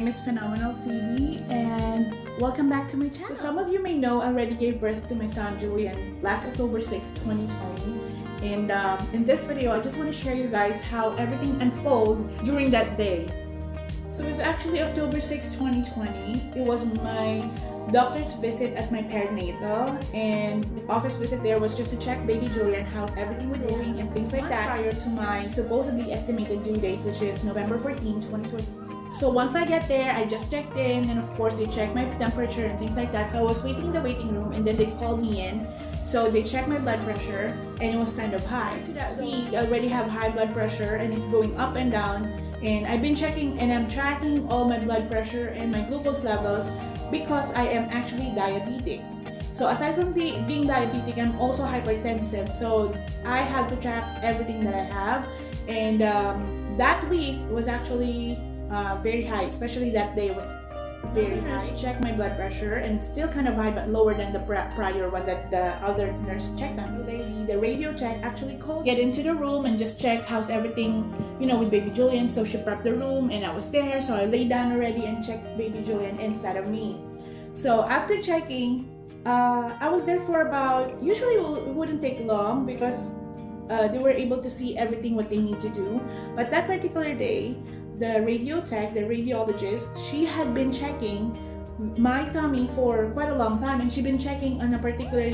name is Phenomenal Phoebe, and welcome back to my channel. So some of you may know I already gave birth to my son Julian last October 6, 2020. And in this video, I just want to share you guys how everything unfolded during that day. So it was actually October 6, 2020. It was my doctor's visit at my perinatal, and the office visit there was just to check baby Julian, how's everything was doing and things like that, prior to my supposedly estimated due date, which is November 14, 2020. So once I get there, I just checked in, and of course they checked my temperature and things like that. So I was waiting in the waiting room, and then they called me in. So they checked my blood pressure, and it was kind of high. That week, I already have high blood pressure, and it's going up and down. And I've been checking, and I'm tracking all my blood pressure and my glucose levels because I am actually diabetic. So aside from being diabetic, I'm also hypertensive. So I have to track everything that I have. And that week was actually very high, especially that day was very high. Check my blood pressure, and still kind of high, but lower than the prior one that the other nurse checked on. The radio check actually called, get into the room and just check how's everything, you know, with baby Julian. So she prepped the room, and I was there, so I laid down already and checked baby Julian inside of me. So after checking, I was there for about, usually it wouldn't take long because they were able to see everything what they need to do. But that particular day, the radio tech, the radiologist, she had been checking my tummy for quite a long time, and she'd been checking on a particular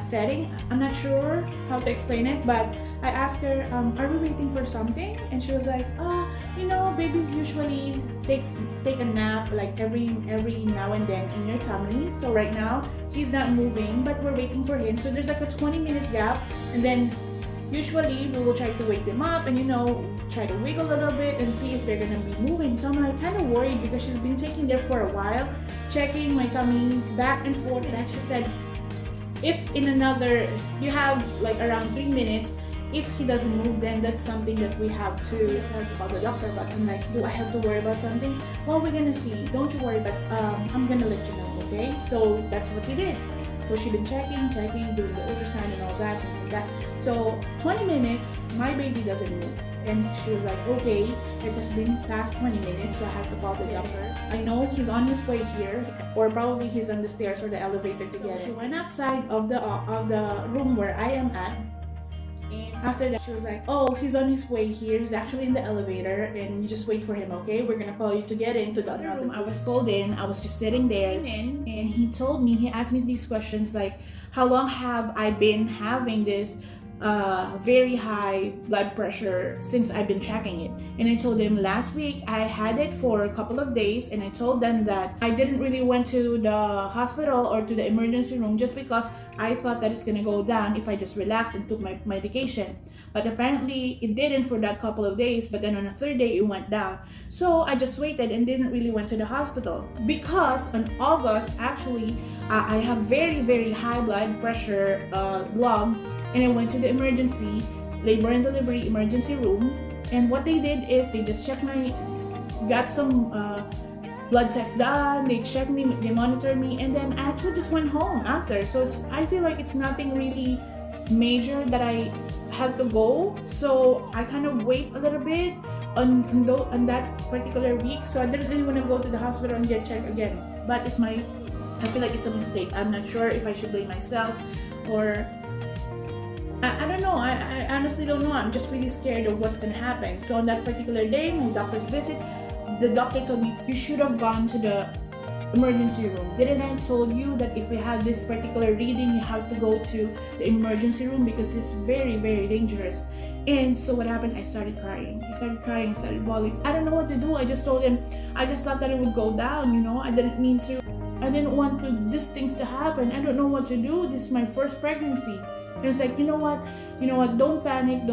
setting. I'm not sure how to explain it, but I asked her, are we waiting for something? And she was like, you know, babies usually take a nap like every now and then in your tummy. So right now he's not moving, but we're waiting for him. So there's like a 20-minute gap, and then usually we will try to wake them up and, you know, try to wiggle a little bit and see if they're gonna be moving. So I'm like kind of worried because she's been taking there for a while, checking my tummy back and forth. And she said, if in another, you have like around 3 minutes, if he doesn't move, then that's something that we have to call the doctor. But I'm like, do I have to worry about something? Well, we're gonna see. Don't you worry, but I'm gonna let you know, okay? So that's what we did. So she's been checking, doing the ultrasound and all that, things like that. So 20 minutes, my baby doesn't move. And she was like, okay, it has been past 20 minutes, so I have to call the doctor. I know he's on his way here, or probably he's on the stairs or the elevator to get it. She went outside of the room where I am at. And after that, she was like, oh, he's on his way here. He's actually in the elevator, and you just wait for him, okay? We're gonna call you to get into the other room. I was called in. I was just sitting there, and he told me, he asked me these questions like, how long have I been having this very high blood pressure since I've been tracking it? And I told him last week I had it for a couple of days, and I told them that I didn't really went to the hospital or to the emergency room just because I thought that it's gonna go down if I just relaxed and took my medication. But apparently it didn't for that couple of days, but then on the third day it went down. So I just waited and didn't really went to the hospital because on August actually I have very high blood pressure log, and I went to the emergency labor and delivery emergency room, and what they did is they just checked got some blood tests done, they checked me, they monitored me, and then I actually just went home after. So I feel like it's nothing really major that I have to go, so I kind of wait a little bit on that particular week. So I didn't really want to go to the hospital and get checked again, but I feel like it's a mistake. I'm not sure if I should blame myself or I don't know. I honestly don't know. I'm just really scared of what's gonna happen. So on that particular day, my doctor's visit, the doctor told me, you should have gone to the emergency room. Didn't I told you that if we have this particular reading, you have to go to the emergency room because it's very dangerous? And so what happened, I started crying, I started bawling. I don't know what to do. I just told him, I just thought that it would go down, you know. I didn't want these things to happen. I don't know what to do. This is my first pregnancy. And it's like, you know what, don't panic,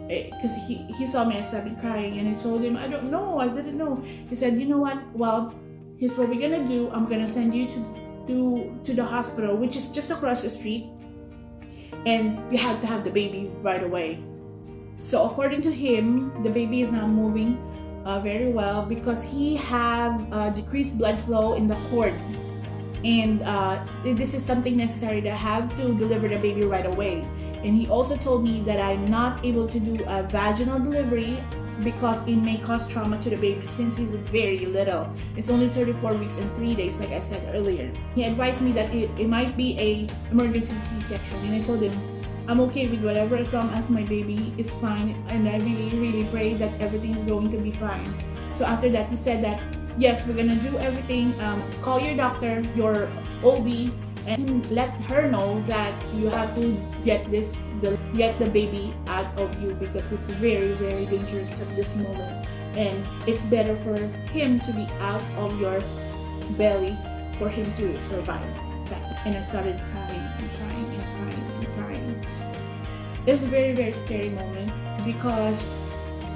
because he saw me, I started crying, and I told him, I don't know, I didn't know. He said, you know what, well, here's what we're gonna do. I'm gonna send you to the hospital, which is just across the street, and you have to have the baby right away. So according to him, the baby is not moving very well because he have decreased blood flow in the cord. And this is something necessary to have to deliver the baby right away. And he also told me that I'm not able to do a vaginal delivery because it may cause trauma to the baby since he's very little. It's only 34 weeks and 3 days, like I said earlier. He advised me that it might be a emergency C-section, and I told him I'm okay with whatever as long as my baby is fine, and I really pray that everything is going to be fine. So after that, he said that yes, we're gonna do everything. Call your doctor, your OB, and let her know that you have to get the baby out of you because it's very dangerous at this moment, and it's better for him to be out of your belly for him to survive that. And I started crying. It was a very scary moment because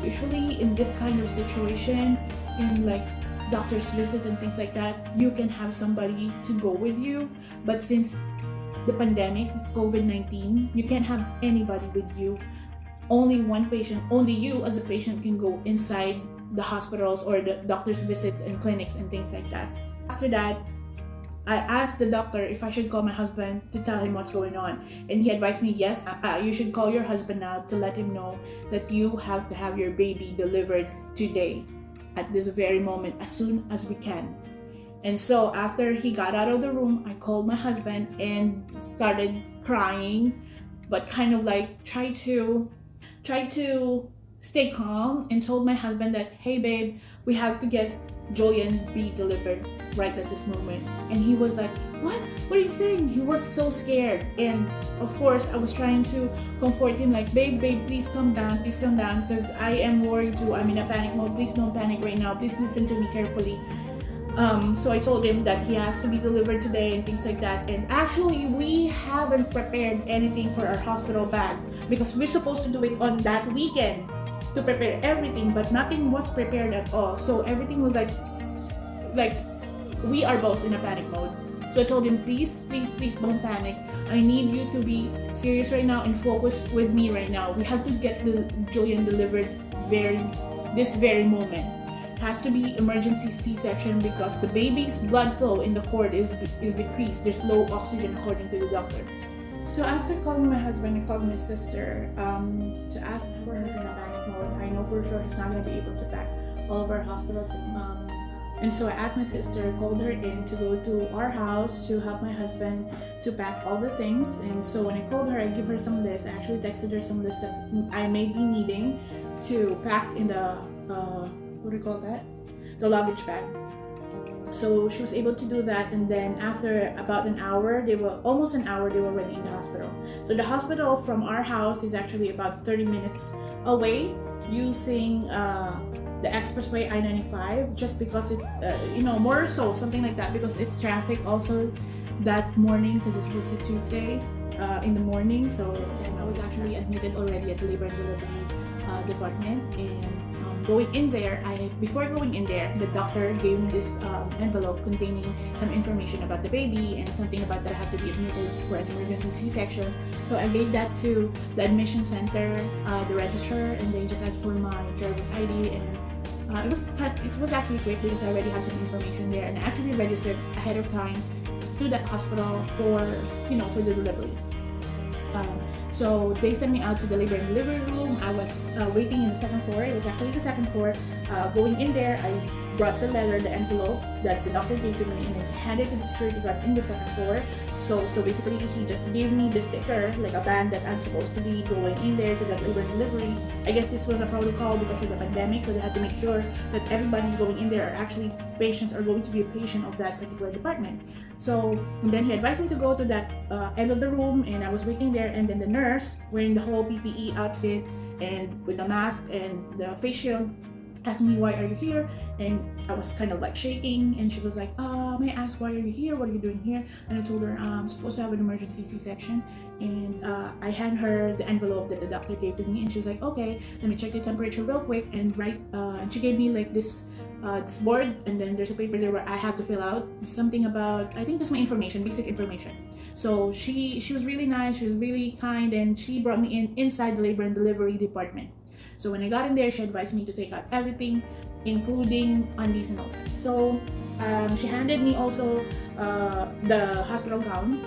usually in this kind of situation, in like doctor's visits and things like that, you can have somebody to go with you, but since the pandemic, it's COVID-19, you can't have anybody with you. Only one patient, only you as a patient can go inside the hospitals or the doctor's visits and clinics and things like that. After that, I asked the doctor if I should call my husband to tell him what's going on, and he advised me, yes, you should call your husband now to let him know that you have to have your baby delivered today, at this very moment, as soon as we can. And so after he got out of the room, I called my husband and started crying, but kind of like tried to stay calm, and told my husband that, hey babe, we have to get Julian be delivered right at this moment. And he was like, what are you saying? He was so scared. And of course I was trying to comfort him, like, babe, please calm down, because I am worried too. I'm in a panic mode. Please don't panic right now, please listen to me carefully. So I told him that he has to be delivered today and things like that. And actually we haven't prepared anything for our hospital bag because we're supposed to do it on that weekend, to prepare everything, but nothing was prepared at all. So everything was like we are both in a panic mode. So I told him, please don't panic. I need you to be serious right now and focus with me right now. We have to get Julian delivered this very moment. It has to be emergency C-section because the baby's blood flow in the cord is decreased. There's low oxygen according to the doctor. So after calling my husband, I called my sister to ask for his in a panic mode. I know for sure he's not going to be able to pack all of our hospital things. And so I asked my sister, called her in to go to our house to help my husband to pack all the things. And so when I called her, I give her some lists. I actually texted her some lists that I may be needing to pack in the what do you call that? The luggage bag. So she was able to do that, and then after about an hour, almost an hour, they were already in the hospital. So the hospital from our house is actually about 30 minutes away using the expressway I-95, just because it's more so something like that, because it's traffic also that morning, because it was a Tuesday in the morning. So I was actually admitted already at the labor and delivery department. And going in there, before going in there, the doctor gave me this envelope containing some information about the baby and something about that I have to be admitted for an emergency C-section. So I gave that to the admission center, the registrar, and they just asked for my driver's ID. And it was actually quick because I already have some information there, and I actually registered ahead of time to that hospital for the delivery. So they sent me out to the labor and delivery room. I was waiting in the second floor. It was actually the second floor. Going in there, I brought the letter, the envelope that the doctor gave to me, and I handed it to the security guard in the second floor. So basically, he just gave me the sticker, like a band that I'm supposed to be going in there to that labor and delivery. I guess this was a protocol because of the pandemic, so they had to make sure that everybody's going in there patients are going to be a patient of that particular department. So, and then he advised me to go to that end of the room, and I was waiting there, and then the nurse, wearing the whole PPE outfit and with the mask and the face shield, asked me, why are you here? And I was kind of like shaking, and she was like, may I ask, why are you here? What are you doing here? And I told her, I'm supposed to have an emergency C-section. And I handed her the envelope that the doctor gave to me, and she was like, okay, let me check your temperature real quick and write. And she gave me like this board, and then there's a paper there where I have to fill out something about, I think just my information, basic information. So she was really nice, she was really kind, and she brought me inside the labor and delivery department. So when I got in there, she advised me to take out everything, including undies and all that. So she handed me also the hospital gown,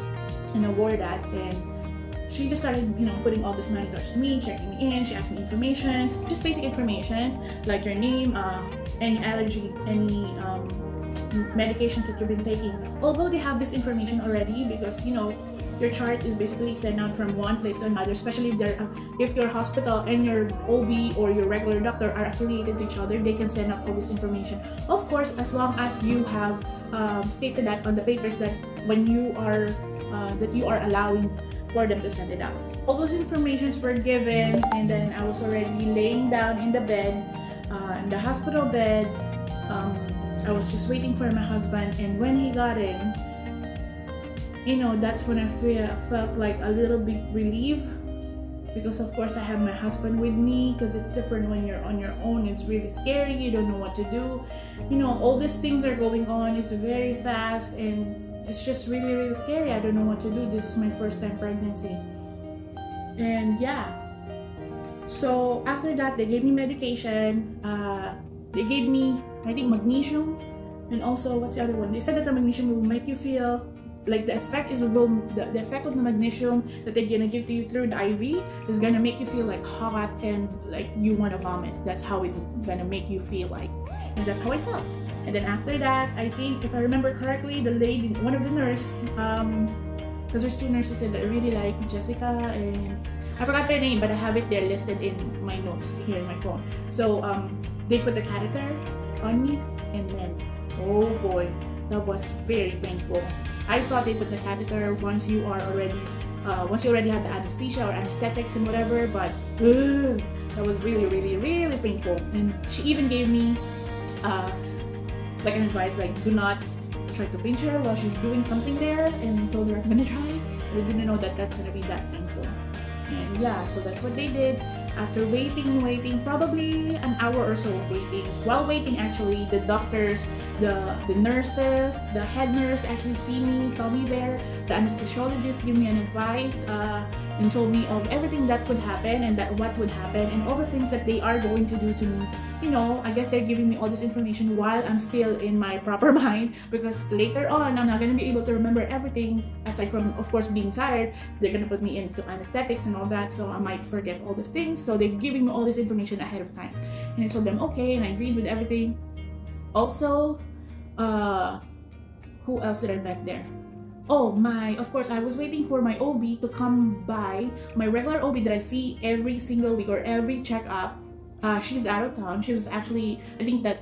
and I wore that, and she just started, putting all this monitors to me, checking me in. She asked me information, just basic information like your name, any allergies, any medications that you've been taking. Although they have this information already, because your chart is basically sent out from one place to another, especially if your hospital and your OB or your regular doctor are affiliated to each other, they can send out all this information. Of course, as long as you have stated that on the papers that when you are allowing for them to send it out. All those informations were given, and then I was already laying down in the bed, in the hospital bed. I was just waiting for my husband, and when he got in, that's when I felt like a little bit relieved, because of course I have my husband with me, because it's different when you're on your own. It's really scary, you don't know what to do, all these things are going on. It's very fast, and it's just really, really scary. I don't know what to do. This is my first time pregnancy, and yeah. So after that, they gave me medication. They gave me, I think, magnesium, and also what's the other one? They said that the magnesium will make you feel like the effect of the magnesium that they're gonna give to you through the IV is gonna make you feel like hot and like you want to vomit. That's how it's gonna make you feel like, and that's how I felt. And then after that, I think if I remember correctly, the lady, one of the nurse, because there's two nurses that I really like, Jessica, and I forgot their name, but I have it there listed in my notes here in my phone. So they put the catheter on me, and then, oh boy, that was very painful. I thought they put the catheter once you already have the anesthesia or anesthetics and whatever, but that was really, really, really painful. And she even gave me like an advice, like do not try to pinch her while she's doing something there, and I told her I'm gonna try. But I didn't know that that's gonna be that painful. And yeah, so that's what they did. After waiting, probably an hour or so of waiting. While waiting, actually, the doctors, the nurses, the head nurse actually saw me there. The anesthesiologist gave me an advice and told me of everything that could happen and that what would happen and all the things that they are going to do to me. I guess they're giving me all this information while I'm still in my proper mind, because later on I'm not going to be able to remember everything, aside from of course being tired. They're going to put me into anesthetics and all that, so I might forget all those things. So they're giving me all this information ahead of time, and I told them okay, and I agreed with everything. Also, who else did I met there? Oh, of course, I was waiting for my OB to come by. My regular OB that I see every single week or every checkup. She's out of town. She was actually, I think that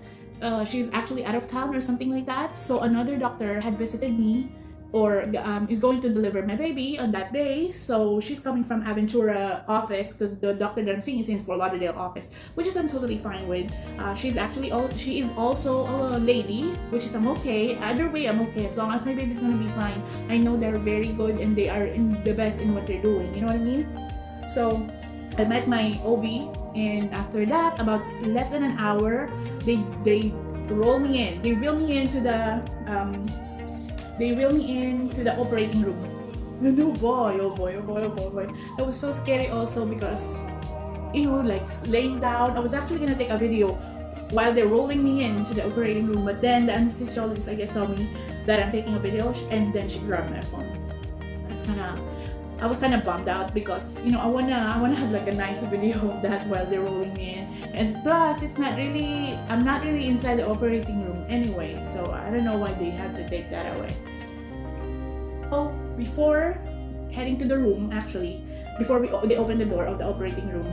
she's actually out of town or something like that. So another doctor had visited me, or is going to deliver my baby on that day. So she's coming from Aventura office, because the doctor that I'm seeing is in Fort Lauderdale office, which is I'm totally fine with. She is also a lady, which is I'm okay. Either way, I'm okay as long as my baby's gonna be fine. I know they're very good and they are in the best in what they're doing. You know what I mean? So I met my OB, and after that, about less than an hour, they roll me in. They wheel me into the operating room. And oh boy. That was so scary also, because like laying down. I was actually gonna take a video while they're rolling me into the operating room, but then the anesthesiologist, I guess, saw me that I'm taking a video, and then she grabbed my phone. I was kind of bummed out, because I wanna have like a nice video of that while they're rolling me in. And plus, I'm not really inside the operating room anyway, so I don't know why they had to take that away. So before heading to the room, actually, before they open the door of the operating room,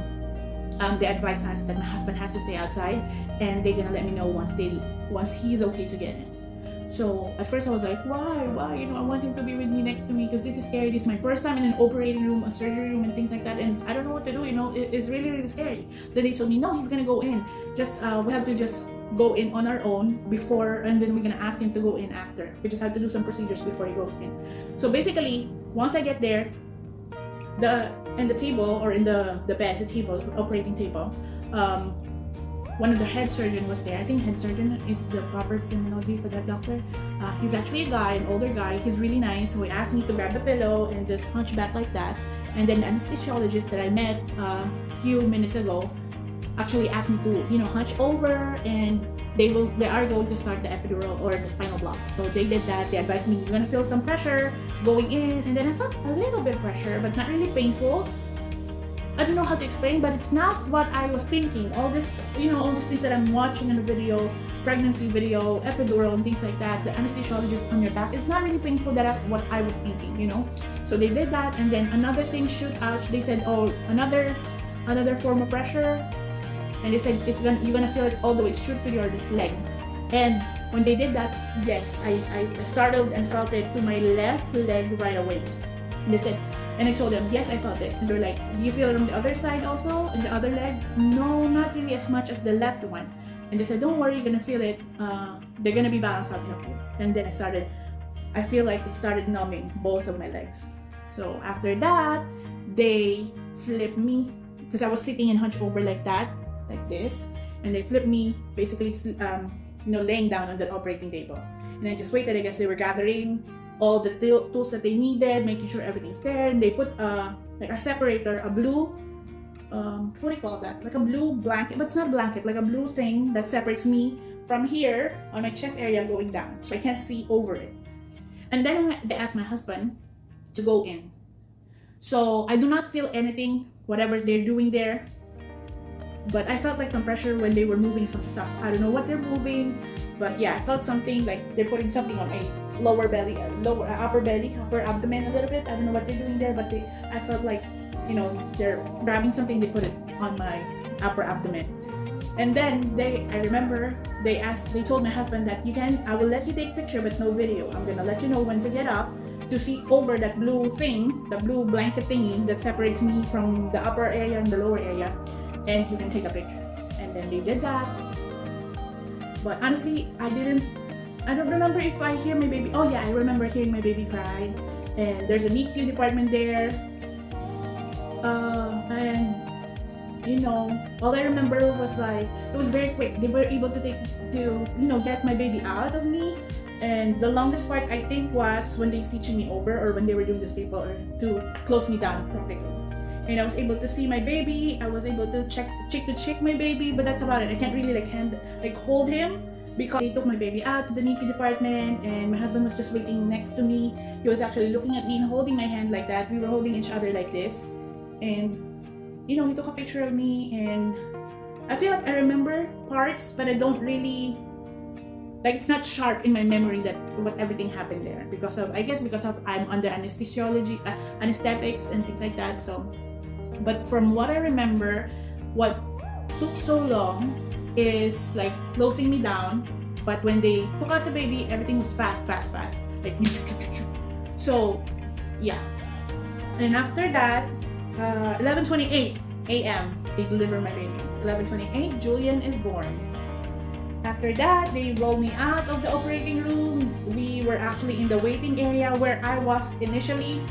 they advised us that my husband has to stay outside, and they're gonna let me know once he's okay to get in. So at first I was like, why? I want him to be with me next to me, because this is scary. This is my first time in an operating room, a surgery room, and things like that, and I don't know what to do. It's really, really scary. Then they told me, no, he's gonna go in. Just we have to just go in on our own before, and then we're gonna ask him to go in after. We just have to do some procedures before he goes in. So basically, once I get there, in the table, or in the bed, the table, operating table, one of the head surgeon was there. I think head surgeon is the proper terminology for that doctor. He's actually a guy, an older guy. He's really nice. So he asked me to grab the pillow and just hunch back like that. And then the anesthesiologist that I met a few minutes ago actually asked me to, hunch over, and they are going to start the epidural or the spinal block. So they did that. They advised me, you're gonna feel some pressure, going in, and then I felt a little bit of pressure, but not really painful. I don't know how to explain, but it's not what I was thinking. All this, all these things that I'm watching in the video, pregnancy video, epidural, and things like that, the anesthesiologist on your back, it's not really painful what I was thinking, So they did that, and then another thing shoot out. They said, oh, another form of pressure, and they said you're gonna feel it all the way shoot to your leg. And when they did that, yes, I startled and felt it to my left leg right away. And they said, and I told them, yes, I felt it. And they're like, do you feel it on the other side also, in the other leg? No, not really as much as the left one. And they said, don't worry, you're gonna feel it. They're gonna be balanced out of you. And then I feel like it started numbing both of my legs. So after that, they flipped me, because I was sitting and hunched over like that, like this. And they flipped me, basically, laying down on the operating table. And I just waited. I guess they were gathering all the tools that they needed, making sure everything's there. And they put like a separator, a blue, what do you call that? Like a blue blanket, but it's not a blanket, like a blue thing that separates me from here on my chest area going down, so I can't see over it. And then they asked my husband to go in. So I do not feel anything, whatever they're doing there. But I felt like some pressure when they were moving some stuff. I don't know what they're moving, but yeah, I felt something like they're putting something on my lower belly, upper belly, upper abdomen a little bit. I don't know what they're doing there, but I felt like, they're grabbing something, they put it on my upper abdomen. And then I remember they told my husband that I will let you take picture but no video. I'm gonna let you know when to get up to see over that blue thing, the blue blanket thingy that separates me from the upper area and the lower area, and you can take a picture. And then they did that. But honestly, I don't remember if I hear my baby. Oh yeah, I remember hearing my baby cry. And there's a NICU department there. And all I remember was like, it was very quick. They were able to get my baby out of me. And the longest part, I think, was when they stitching me over, or when they were doing the staple, or to close me down practically. And I was able to see my baby. I was able to check my baby, but that's about it. I can't really hold him, because they took my baby out to the NICU department, and my husband was just waiting next to me. He was actually looking at me and holding my hand like that. We were holding each other like this, and he took a picture of me. And I feel like I remember parts, but I don't really, it's not sharp in my memory that what everything happened there, because of I'm under anesthesiology, anesthetics and things like that. So, but from what I remember, what took so long is like closing me down. But when they took out the baby, everything was fast, like so, yeah. And after that, 11:28 a.m. they deliver my baby. 11:28, Julian is born. After that, they rolled me out of the operating room. We were actually in the waiting area where I was initially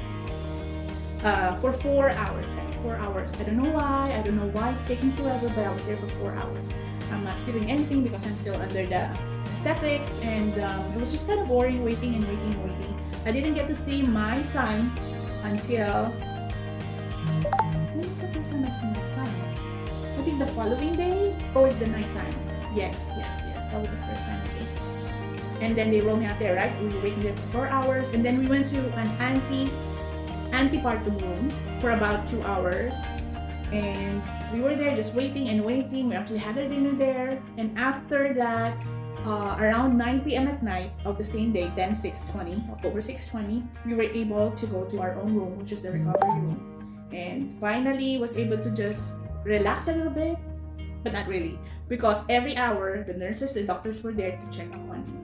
for 4 hours. 4 hours. I don't know why it's taking forever, but I was there for 4 hours. I'm not feeling anything because I'm still under the aesthetics, and it was just kind of boring, waiting. I didn't get to see my son until, when was the first time I saw my son? I think the following day, towards the nighttime. Yes, that was the first time I did. And then they rolled me out there, right? We were waiting there for 4 hours, and then we went to an antepartum room for about 2 hours, and we were there just waiting. We actually had our dinner there, and after that, around 9 p.m. at night of the same day, October 6/20, we were able to go to our own room, which is the recovery room, and finally was able to just relax a little bit, but not really, because every hour the nurses, the doctors were there to check up on me.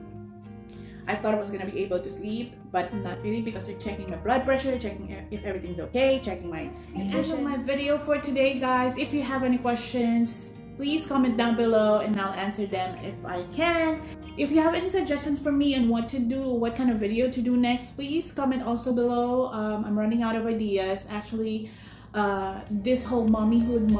I thought I was gonna be able to sleep, but not really, because they're checking my blood pressure, checking if everything's okay, checking my nutrition. End of my video for today, guys. If you have any questions, please comment down below and I'll answer them if I can. If you have any suggestions for me on what to do, what kind of video to do next, please comment also below. I'm running out of ideas. Actually, this whole mommyhood,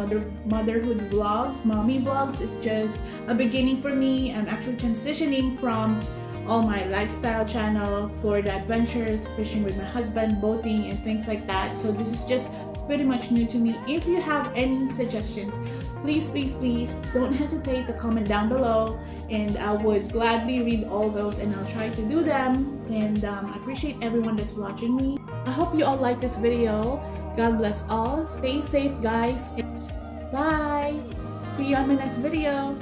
motherhood vlogs, mommy vlogs is just a beginning for me. I'm actually transitioning from all my lifestyle channel, Florida adventures, fishing with my husband, boating and things like that. So this is just pretty much new to me. If you have any suggestions, please, please, please don't hesitate to comment down below, and I would gladly read all those and I'll try to do them. And I appreciate everyone that's watching me. I hope you all like this video. God bless all. Stay safe, guys. Bye. See you on my next video.